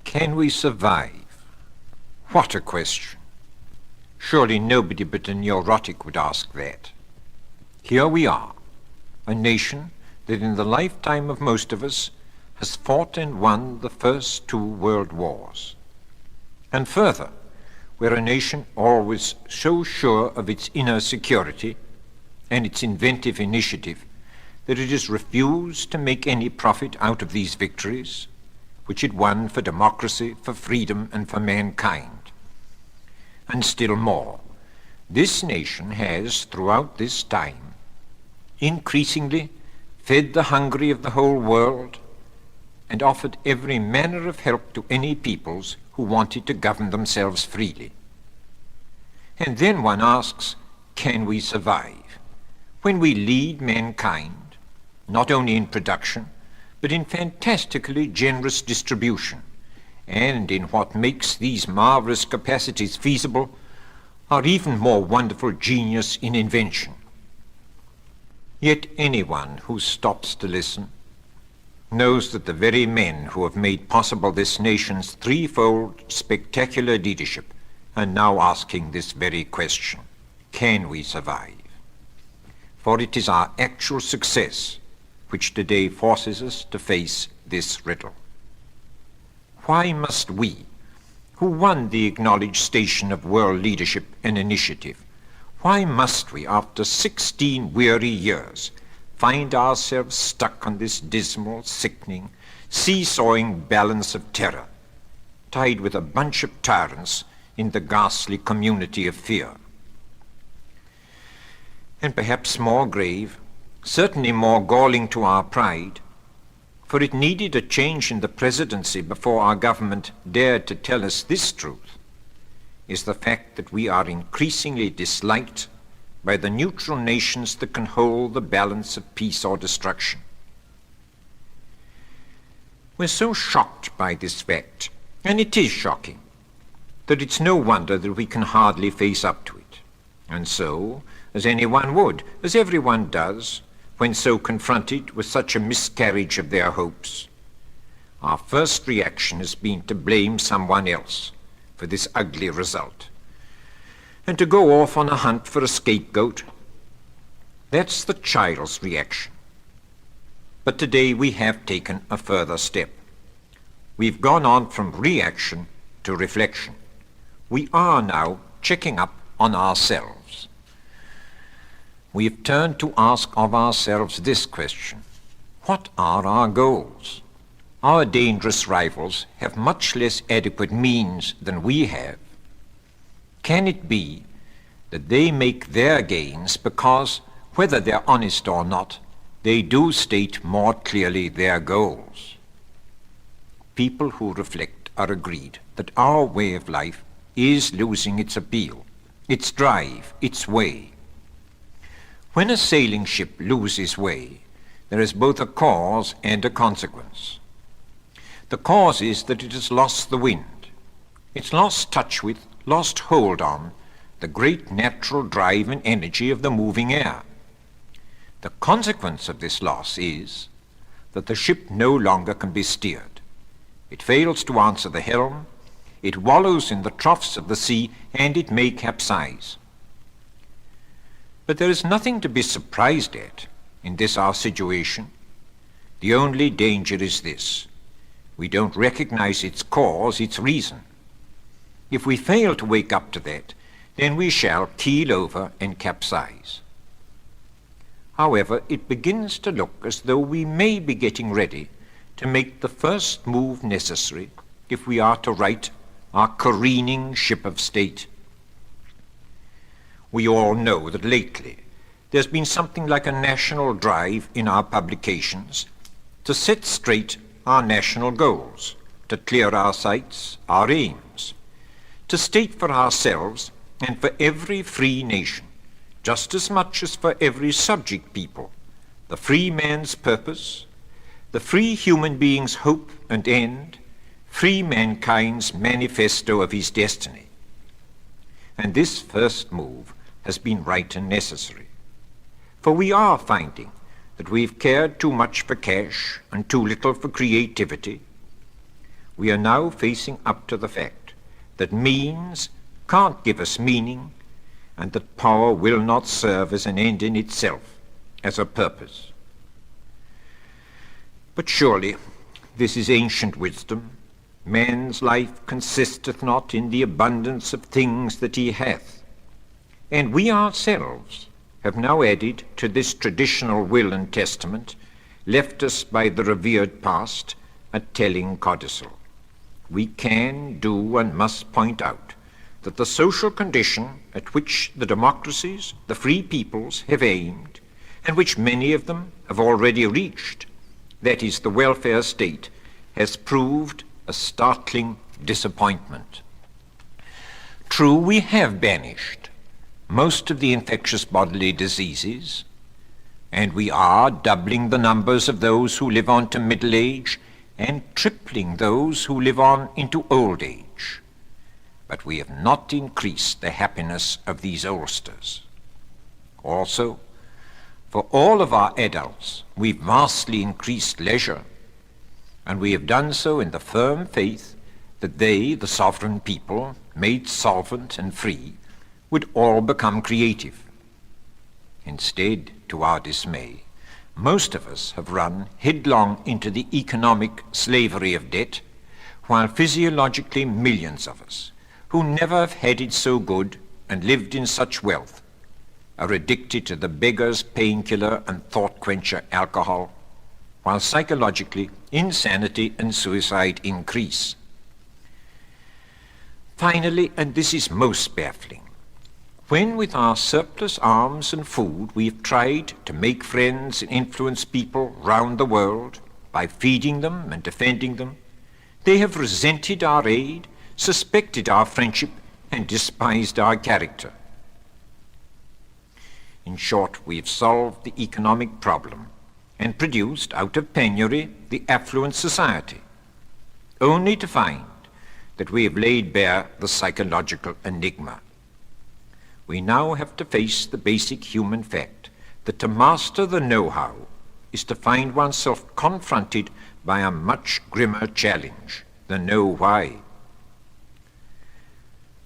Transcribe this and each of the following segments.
Can we survive? What a question. Surely nobody but a neurotic would ask that. Here we are, a nation that in the lifetime of most of us has fought and won the first 2 world wars. And further, we're a nation always so sure of its inner security and its inventive initiative that it has refused to make any profit out of these victories, which it won for democracy, for freedom, and for mankind. And still more, this nation has, throughout this time, increasingly fed the hungry of the whole world and offered every manner of help to any peoples who wanted to govern themselves freely. And then one asks, can we survive when we lead mankind, not only in production, but in fantastically generous distribution, and in what makes these marvelous capacities feasible, our even more wonderful genius in invention? Yet anyone who stops to listen knows that the very men who have made possible this nation's threefold spectacular leadership are now asking this very question: can we survive? For it is our actual success which today forces us to face this riddle. Why must we, who won the acknowledged station of world leadership and initiative, why must we, after 16 weary years, find ourselves stuck on this dismal, sickening, seesawing balance of terror, tied with a bunch of tyrants in the ghastly community of fear? And perhaps more grave, certainly more galling to our pride, for it needed a change in the presidency before our government dared to tell us this truth, is the fact that we are increasingly disliked by the neutral nations that can hold the balance of peace or destruction. We're so shocked by this fact, and it is shocking, that it's no wonder that we can hardly face up to it. And so, as anyone would, as everyone does, when so confronted with such a miscarriage of their hopes, our first reaction has been to blame someone else for this ugly result, and to go off on a hunt for a scapegoat. That's the child's reaction. But today we have taken a further step. We've gone on from reaction to reflection. We are now checking up on ourselves. We have turned to ask of ourselves this question: what are our goals? Our dangerous rivals have much less adequate means than we have. Can it be that they make their gains because, whether they're honest or not, they do state more clearly their goals? People who reflect are agreed that our way of life is losing its appeal, its drive, its way. When a sailing ship loses way, there is both a cause and a consequence. The cause is that it has lost the wind. It's lost touch with, lost hold on, the great natural drive and energy of the moving air. The consequence of this loss is that the ship no longer can be steered. It fails to answer the helm, it wallows in the troughs of the sea, and it may capsize. But there is nothing to be surprised at in this our situation. The only danger is this: we don't recognize its cause, its reason. If we fail to wake up to that, then we shall keel over and capsize. However, it begins to look as though we may be getting ready to make the first move necessary if we are to right our careening ship of state. We all know that lately there's been something like a national drive in our publications to set straight our national goals, to clear our sights, our aims, to state for ourselves and for every free nation, just as much as for every subject people, the free man's purpose, the free human being's hope and end, free mankind's manifesto of his destiny. And this first move has been right and necessary. For we are finding that we've cared too much for cash and too little for creativity. we are now facing up to the fact that means can't give us meaning, and that power will not serve as an end in itself, as a purpose. But surely this is ancient wisdom. Man's life consisteth not in the abundance of things that he hath. And we ourselves have now added to this traditional will and testament, left us by the revered past, a telling codicil. We can, do, and must point out that the social condition at which the democracies, the free peoples, have aimed, and which many of them have already reached, that is, the welfare state, has proved a startling disappointment. True, we have banished most of the infectious bodily diseases, and we are doubling the numbers of those who live on to middle age and tripling those who live on into old age. But we have not increased the happiness of these oldsters. Also, for all of our adults, we've vastly increased leisure, and we have done so in the firm faith that they, the sovereign people, made solvent and free, would all become creative. Instead, to our dismay, most of us have run headlong into the economic slavery of debt, while physiologically millions of us, who never have had it so good and lived in such wealth, are addicted to the beggar's painkiller and thought-quencher alcohol, while psychologically insanity and suicide increase. Finally, and this is most baffling, when with our surplus arms and food we have tried to make friends and influence people round the world by feeding them and defending them, they have resented our aid, suspected our friendship, and despised our character. In short, we have solved the economic problem and produced out of penury the affluent society, only to find that we have laid bare the psychological enigma. We now have to face the basic human fact that to master the know-how is to find oneself confronted by a much grimmer challenge, the know-why.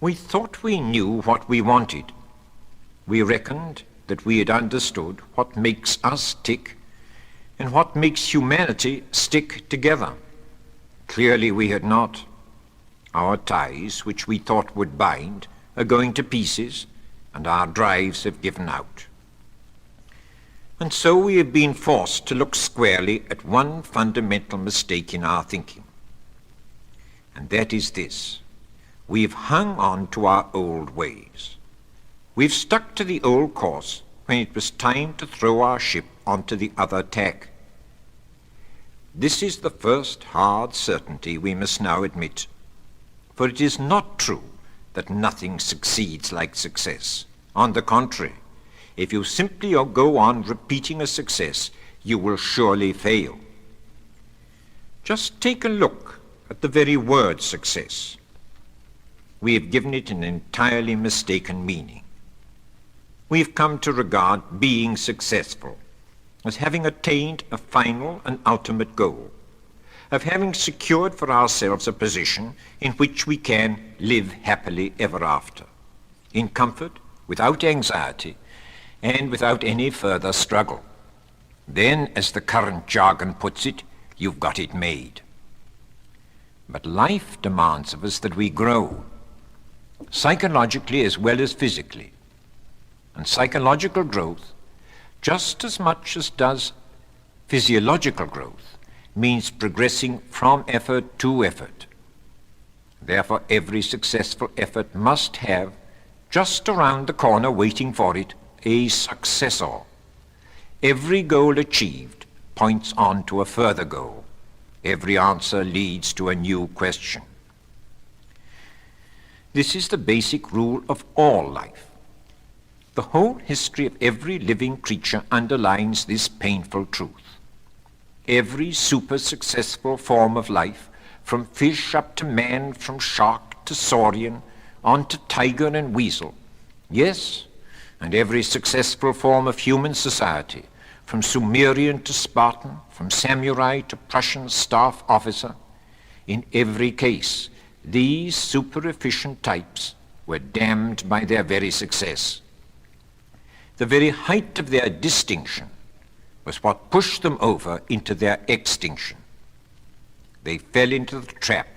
We thought we knew what we wanted. We reckoned that we had understood what makes us tick and what makes humanity stick together. Clearly we had not. Our ties, which we thought would bind, are going to pieces, and our drives have given out. And so we have been forced to look squarely at one fundamental mistake in our thinking. And that is this: we've hung on to our old ways. We've stuck to the old course when it was time to throw our ship onto the other tack. This is the first hard certainty we must now admit, for it is not true that nothing succeeds like success. On the contrary, if you simply go on repeating a success, you will surely fail. Just take a look at the very word success. We have given it an entirely mistaken meaning. We have come to regard being successful as having attained a final and ultimate goal, of having secured for ourselves a position in which we can live happily ever after, in comfort, without anxiety, and without any further struggle. Then, as the current jargon puts it, you've got it made. But life demands of us that we grow, psychologically as well as physically. And psychological growth, just as much as does physiological growth, means progressing from effort to effort. Therefore, every successful effort must have, just around the corner waiting for it, a successor. Every goal achieved points on to a further goal. Every answer leads to a new question. This is the basic rule of all life. The whole history of every living creature underlines this painful truth. Every super-successful form of life, from fish up to man, from shark to saurian, on to tiger and weasel, yes, and every successful form of human society, from Sumerian to Spartan, from samurai to Prussian staff officer, In every case, these super-efficient types were damned by their very success. The very height of their distinction was what pushed them over into their extinction. They fell into the trap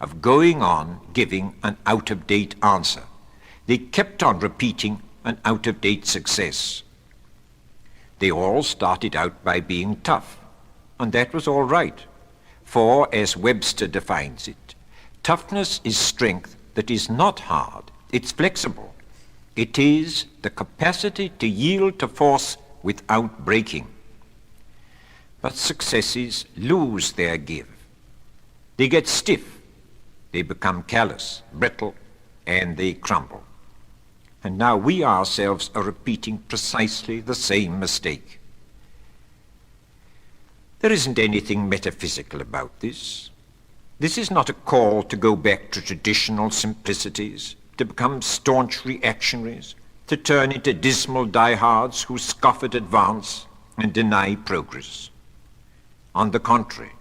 of going on giving an out-of-date answer. They kept on repeating an out-of-date success. They all started out by being tough, and that was all right. For, as Webster defines it, toughness is strength that is not hard, it's flexible. It is the capacity to yield to force without breaking. But successes lose their give. They get stiff, they become callous, brittle, and they crumble. And now we ourselves are repeating precisely the same mistake. There isn't anything metaphysical about this. This is not a call to go back to traditional simplicities, to become staunch reactionaries, to turn into dismal diehards who scoff at advance and deny progress. On the contrary,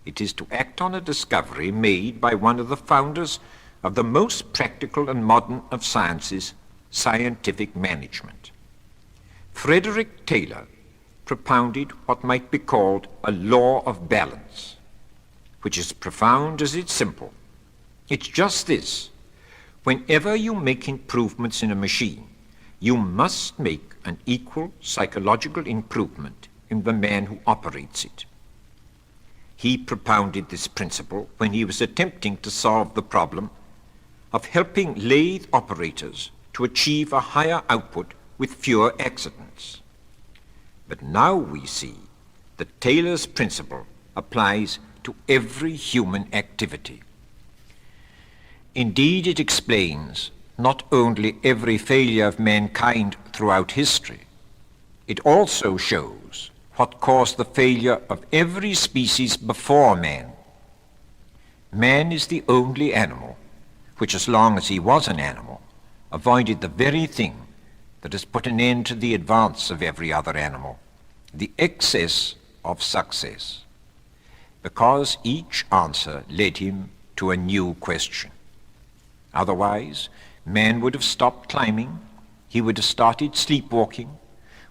it is to act on a discovery made by one of the founders of the most practical and modern of sciences, scientific management. Frederick Taylor propounded what might be called a law of balance, which is profound as it's simple. It's just this: whenever you make improvements in a machine, you must make an equal psychological improvement in the man who operates it. He propounded this principle when he was attempting to solve the problem of helping lathe operators to achieve a higher output with fewer accidents. But now we see that Taylor's principle applies to every human activity. Indeed, it explains not only every failure of mankind throughout history, it also shows what caused the failure of every species before man. Man is the only animal which, as long as he was an animal, avoided the very thing that has put an end to the advance of every other animal, the excess of success, because each answer led him to a new question. Otherwise, man would have stopped climbing, he would have started sleepwalking,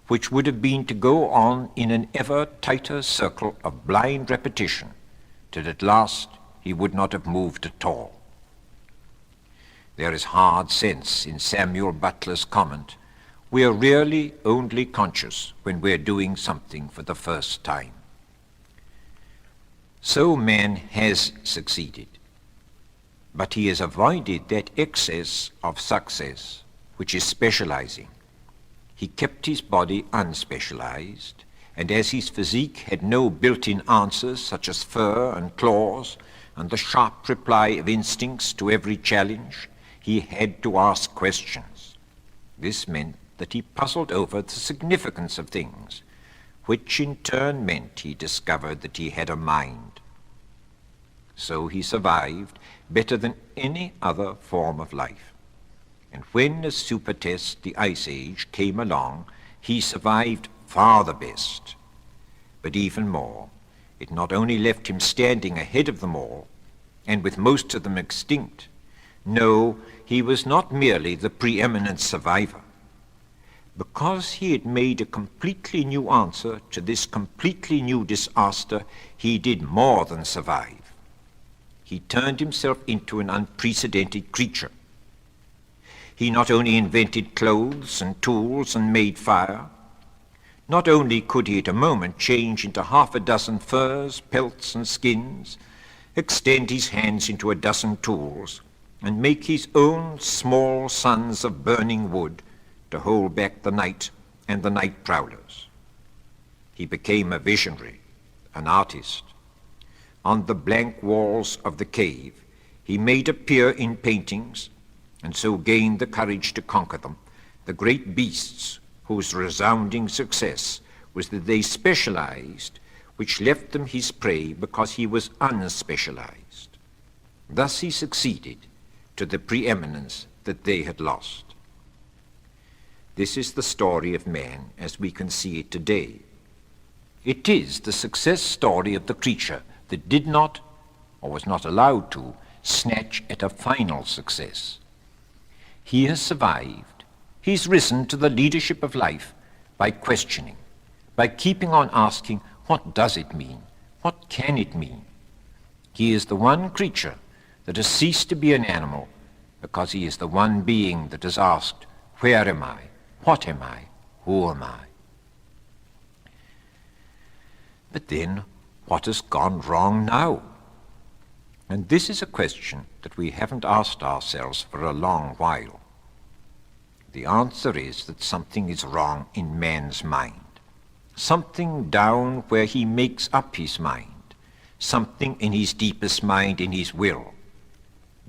which would have been to go on in an ever tighter circle of blind repetition, till at last he would not have moved at all. There is hard sense in Samuel Butler's comment, "We are really only conscious when we are doing something for the first time." So man has succeeded, but he has avoided that excess of success which is specializing. He kept his body unspecialized, and as his physique had no built-in answers such as fur and claws and the sharp reply of instincts to every challenge, he had to ask questions. This meant that he puzzled over the significance of things, which in turn meant he discovered that he had a mind. So he survived better than any other form of life. And when, as super test, the Ice Age came along, he survived far the best. But even more, it not only left him standing ahead of them all, and with most of them extinct. No, he was not merely the preeminent survivor. Because he had made a completely new answer to this completely new disaster, he did more than survive. He turned himself into an unprecedented creature. He not only invented clothes and tools and made fire, not only could he at a moment change into half a dozen furs, pelts, and skins, extend his hands into a dozen tools, and make his own small sons of burning wood to hold back the night and the night prowlers. He became a visionary, an artist. On the blank walls of the cave, he made appear in paintings, and so gained the courage to conquer them, the great beasts whose resounding success was that they specialized, which left them his prey because he was unspecialized. Thus he succeeded to the preeminence that they had lost. This is the story of man as we can see it today. It is the success story of the creature that did not or was not allowed to, snatch at a final success. He has survived. He's risen to the leadership of life by questioning, by keeping on asking, what does it mean? What can it mean? He is the one creature that has ceased to be an animal because he is the one being that has asked, where am I? What am I? Who am I? But then, what has gone wrong now? And this is a question that we haven't asked ourselves for a long while. The answer is that something is wrong in man's mind. Something down where he makes up his mind. Something in his deepest mind, in his will.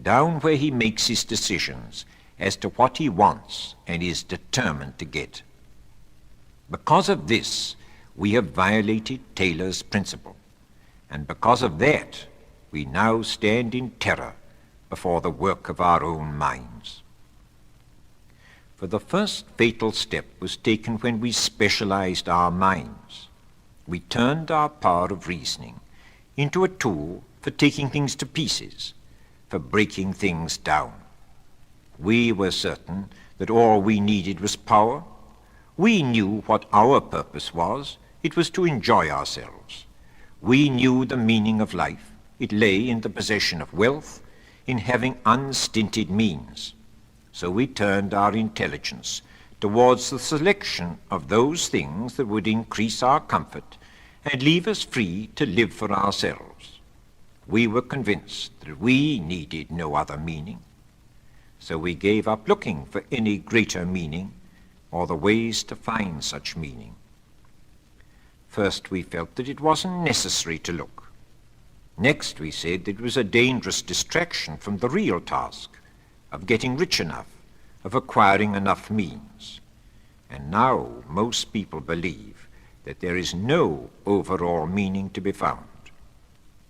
Down where he makes his decisions as to what he wants and is determined to get. Because of this, we have violated Taylor's principle. And because of that, we now stand in terror before the work of our own minds. For the first fatal step was taken when we specialized our minds. We turned our power of reasoning into a tool for taking things to pieces, for breaking things down. We were certain that all we needed was power. We knew what our purpose was. It was to enjoy ourselves. We knew the meaning of life. It lay in the possession of wealth, in having unstinted means. So we turned our intelligence towards the selection of those things that would increase our comfort and leave us free to live for ourselves. We were convinced that we needed no other meaning. So we gave up looking for any greater meaning or the ways to find such meaning. First, we felt that it wasn't necessary to look. Next, we said that it was a dangerous distraction from the real task of getting rich enough, of acquiring enough means. And now most people believe that there is no overall meaning to be found,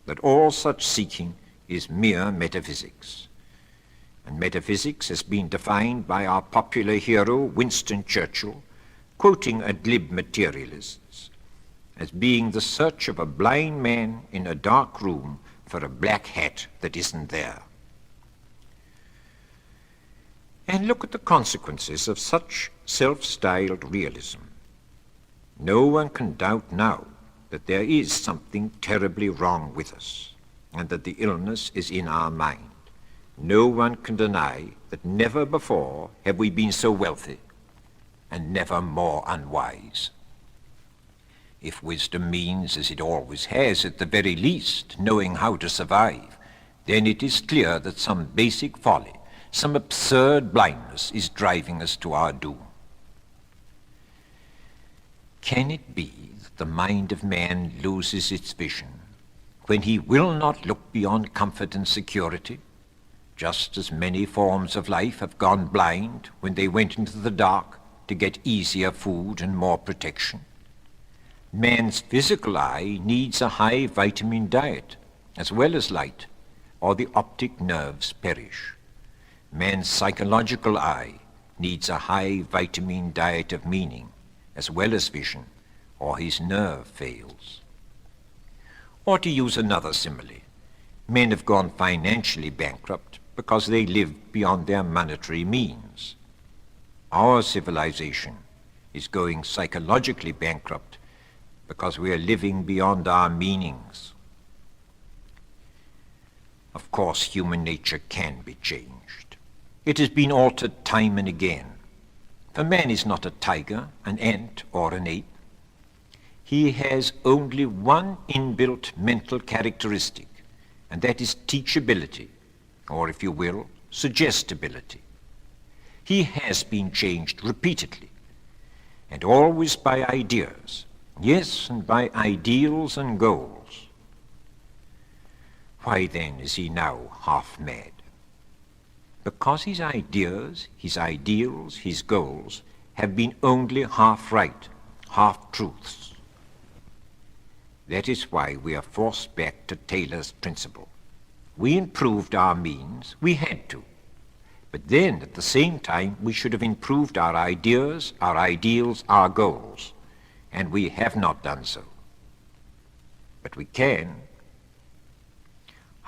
that all such seeking is mere metaphysics. And metaphysics has been defined by our popular hero Winston Churchill, quoting a glib materialist, as being the search of a blind man in a dark room for a black hat that isn't there. And look at the consequences of such self-styled realism. No one can doubt now that there is something terribly wrong with us, and that the illness is in our mind. No one can deny that never before have we been so wealthy, and never more unwise. If wisdom means, as it always has, at the very least, knowing how to survive, then it is clear that some basic folly, some absurd blindness is driving us to our doom. Can it be that the mind of man loses its vision when he will not look beyond comfort and security, just as many forms of life have gone blind when they went into the dark to get easier food and more protection? Man's physical eye needs a high vitamin diet as well as light, or the optic nerves perish. Man's psychological eye needs a high vitamin diet of meaning as well as vision, or his nerve fails. Or to use another simile, men have gone financially bankrupt because they live beyond their monetary means. Our civilization is going psychologically bankrupt because we are living beyond our meanings. Of course, human nature can be changed. It has been altered time and again. For man is not a tiger, an ant, or an ape. He has only one inbuilt mental characteristic, and that is teachability, or if you will, suggestibility. He has been changed repeatedly, and always by ideas, yes, and by ideals and goals. Why then is he now half mad? Because his ideas, his ideals, his goals have been only half right, half truths. That is why we are forced back to Taylor's principle. We improved our means, we had to. But then, at the same time, we should have improved our ideas, our ideals, our goals. And we have not done so. But we can.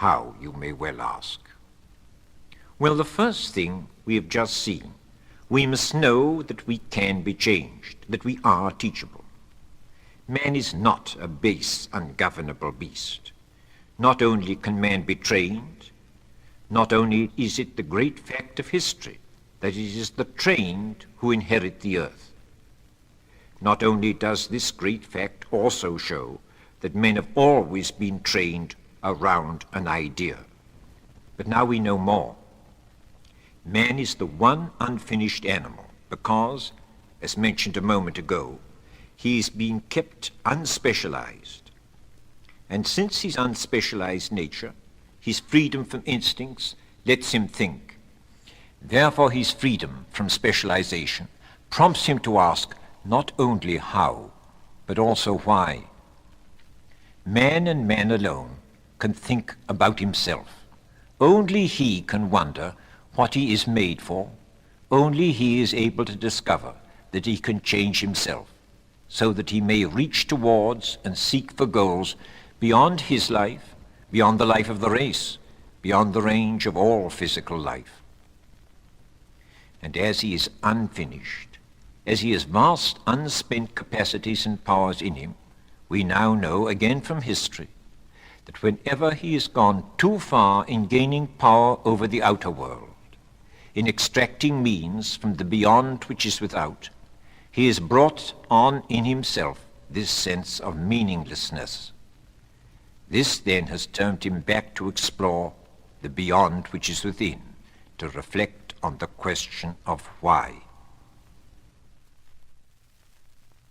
How, you may well ask? Well, the first thing we have just seen, we must know that we can be changed, that we are teachable. Man is not a base, ungovernable beast. Not only can man be trained, not only is it the great fact of history that it is the trained who inherit the earth. Not only does this great fact also show that men have always been trained around an idea, but now we know more. Man is the one unfinished animal because, as mentioned a moment ago, he is being kept unspecialized. And since his unspecialized nature, his freedom from instincts lets him think. Therefore his freedom from specialization prompts him to ask not only how, but also why. Man and man alone can think about himself. Only he can wonder what he is made for. Only he is able to discover that he can change himself, so that he may reach towards and seek for goals beyond his life, beyond the life of the race, beyond the range of all physical life. And as he is unfinished, as he has vast unspent capacities and powers in him, we now know again from history that whenever he has gone too far in gaining power over the outer world, in extracting means from the beyond which is without, he has brought on in himself this sense of meaninglessness. This then has turned him back to explore the beyond which is within, to reflect on the question of why.